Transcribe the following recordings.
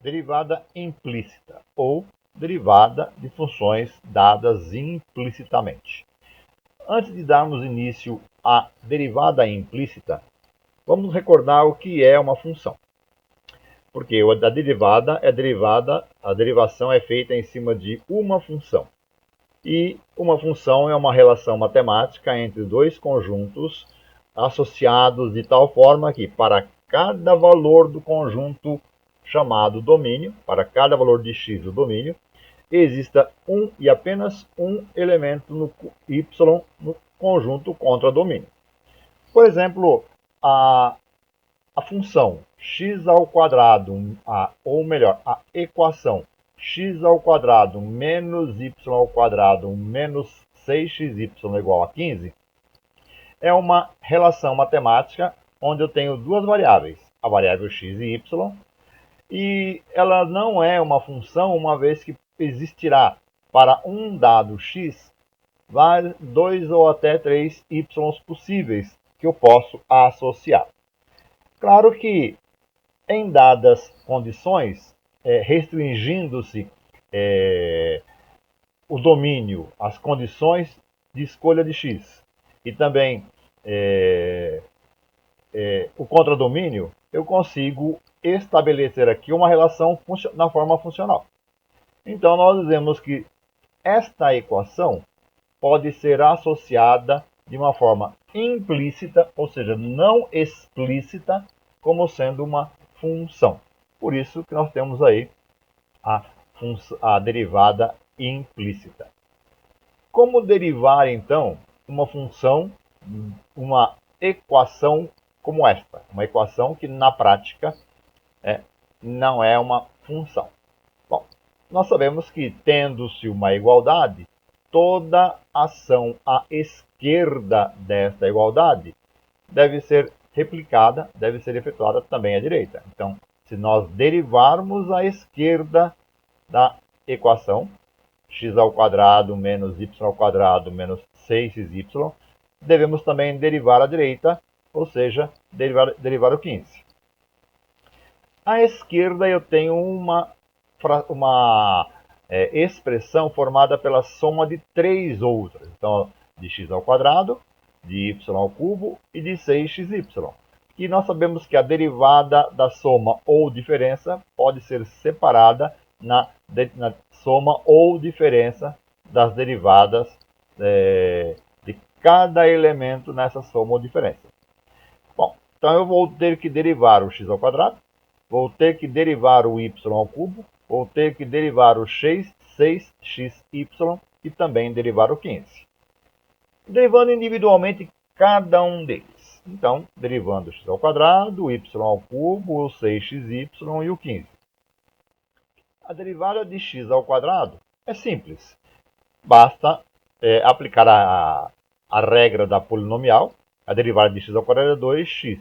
derivada implícita ou derivada de funções dadas implicitamente. Antes de darmos início à derivada implícita, vamos recordar o que é uma função. Porque a derivação é feita em cima de uma função. E uma função é uma relação matemática entre dois conjuntos associados de tal forma que, para cada valor do conjunto chamado domínio, para cada valor de x do domínio, exista um e apenas um elemento no y no conjunto contradomínio. Por exemplo, a função x ao quadrado, ou melhor, a equação x ao quadrado menos y ao quadrado menos 6xy igual a 15, é uma relação matemática onde eu tenho duas variáveis, a variável x e y, e ela não é uma função, uma vez que existirá para um dado x, dois ou até três y possíveis que eu posso associar. Claro que em dadas condições, restringindo-se o domínio, as condições de escolha de x e também o contradomínio, eu consigo estabelecer aqui uma relação na forma funcional. Então, nós dizemos que esta equação pode ser associada de uma forma implícita, ou seja, não explícita, como sendo uma função. Por isso que nós temos aí a derivada implícita. Como derivar, então, uma função, uma equação como esta? Uma equação que, na prática, não é uma função. Bom, nós sabemos que, tendo-se uma igualdade, toda ação à esquerda desta igualdade deve ser replicada, deve ser efetuada também à direita. Então, se nós derivarmos à esquerda da equação, x ao quadrado menos y ao quadrado menos 6xy, devemos também derivar à direita, ou seja, derivar o 15. À esquerda eu tenho uma expressão formada pela soma de três outras. Então, de x ao quadrado, de y ao cubo e de 6xy. E nós sabemos que a derivada da soma ou diferença pode ser separada na soma ou diferença das derivadas de cada elemento nessa soma ou diferença. Bom, então eu vou ter que derivar o x ao quadrado, vou ter que derivar o y ao cubo, vou ter que derivar o 6xy e também derivar o 15. Derivando individualmente cada um deles. Então, derivando o x ao quadrado, o y ao cubo, o 6xy e o 15. A derivada de x ao quadrado é simples. Basta aplicar a regra da polinomial. A derivada de x ao quadrado é 2x.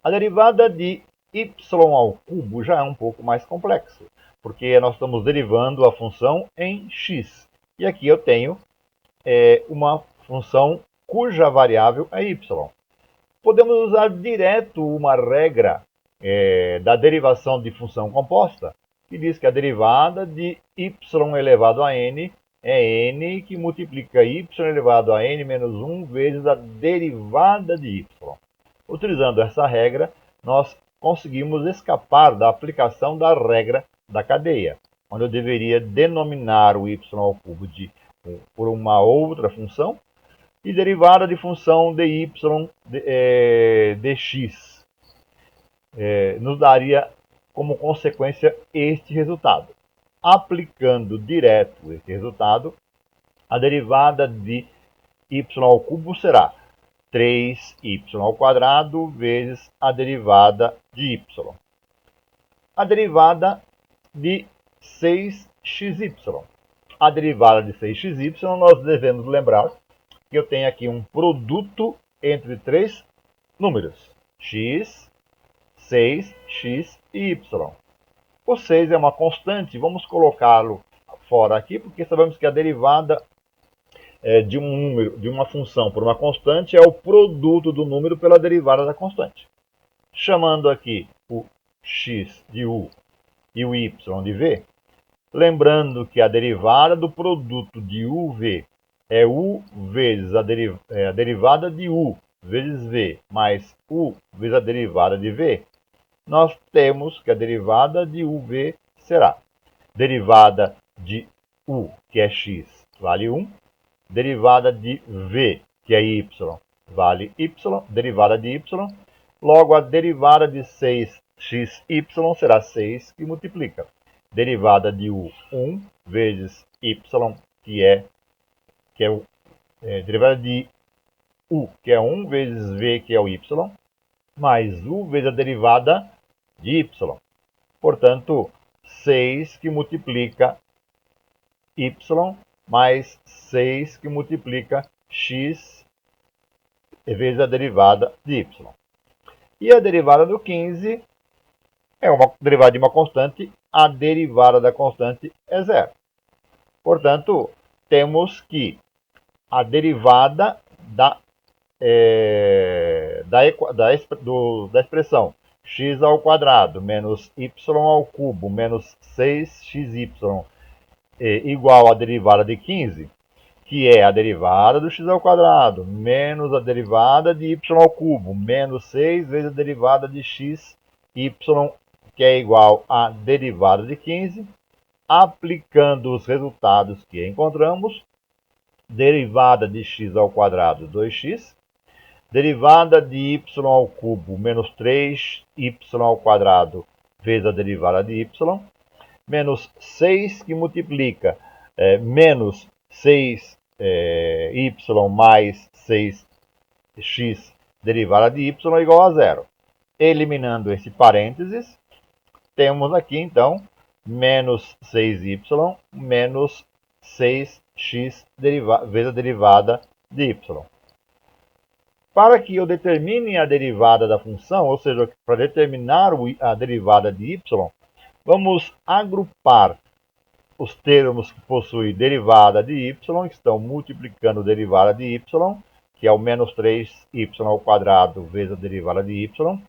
A derivada de y ao cubo já é um pouco mais complexo, porque nós estamos derivando a função em x. E aqui eu tenho uma função cuja variável é y. Podemos usar direto uma regra da derivação de função composta, que diz que a derivada de y elevado a n é n que multiplica y elevado a n menos 1 vezes a derivada de y. Utilizando essa regra, nós conseguimos escapar da aplicação da regra da cadeia, onde eu deveria denominar o y ao cubo por uma outra função e derivada de função dy dx nos daria como consequência este resultado. Aplicando direto este resultado, a derivada de y ao cubo será 3y ao quadrado vezes a derivada de y. A derivada de 6xy. A derivada de 6xy, nós devemos lembrar que eu tenho aqui um produto entre três números, x, 6x e y. O 6 é uma constante, vamos colocá-lo fora aqui, porque sabemos que a derivada de um número, de uma função por uma constante é o produto do número pela derivada da constante. Chamando aqui o x de u e o y de v, lembrando que a derivada do produto de uv é u vezes a derivada de u vezes v mais u vezes a derivada de v, nós temos que a derivada de uv será derivada de u, que é x, vale 1, derivada de v, que é y, vale y, derivada de y, logo a derivada de 6xy será 6, que multiplica. Derivada de u, 1, vezes y, derivada de u, que é 1, vezes v, que é o y, mais u vezes a derivada de y. Portanto, 6 que multiplica y mais 6 que multiplica x vezes a derivada de y. E a derivada do 15 é uma derivada de uma constante, a derivada da constante é zero. Portanto, temos que a derivada da expressão x ao quadrado menos y ao cubo menos 6xy igual à derivada de 15, que é a derivada do x ao quadrado menos a derivada de y ao cubo menos 6 vezes a derivada de x, y, que é igual à derivada de 15, aplicando os resultados que encontramos, derivada de x ao quadrado, 2x, derivada de y ao cubo menos 3y ao quadrado vezes a derivada de y, menos 6 que multiplica menos 6y mais 6x derivada de y igual a zero. Eliminando esse parênteses, temos aqui então menos 6y menos 6x vezes a derivada de y. Para que eu determine a derivada da função, ou seja, para determinar a derivada de y, vamos agrupar os termos que possuem derivada de y, que estão multiplicando a derivada de y, que é o menos 3y ao quadrado vezes a derivada de y,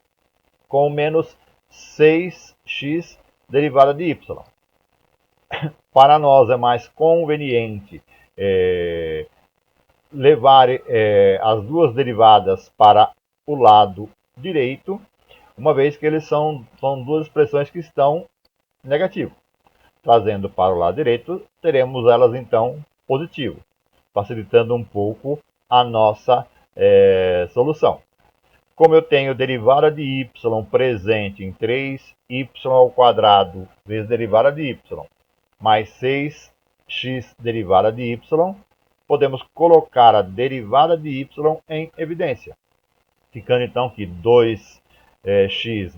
com menos 6x derivada de y. Para nós é mais conveniente levar as duas derivadas para o lado direito, uma vez que eles são duas expressões que estão negativas. Trazendo para o lado direito, teremos elas então positivo, facilitando um pouco a nossa solução. Como eu tenho derivada de y presente em 3y ao quadrado vezes derivada de y, mais 6x derivada de y, podemos colocar a derivada de y em evidência, ficando então que 2x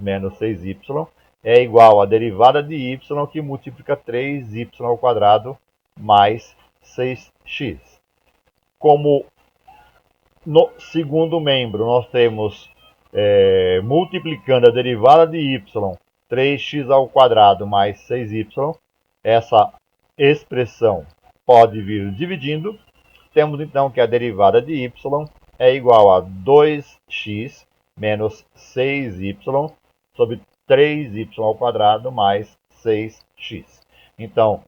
menos 6y é igual à derivada de y, que multiplica 3y ao quadrado mais 6x. Como no segundo membro nós temos multiplicando a derivada de y, 3x ao quadrado mais 6y, essa expressão pode vir dividindo. Temos então que a derivada de y é igual a 2x menos 6y sobre 3y ao quadrado mais 6x. Então,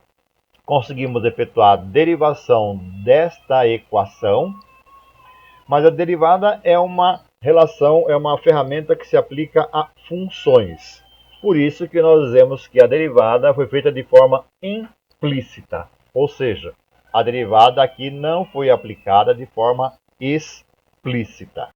conseguimos efetuar a derivação desta equação, mas a derivada é uma relação, é uma ferramenta que se aplica a funções. Por isso que nós dizemos que a derivada foi feita de forma implícita, ou seja, a derivada aqui não foi aplicada de forma explícita.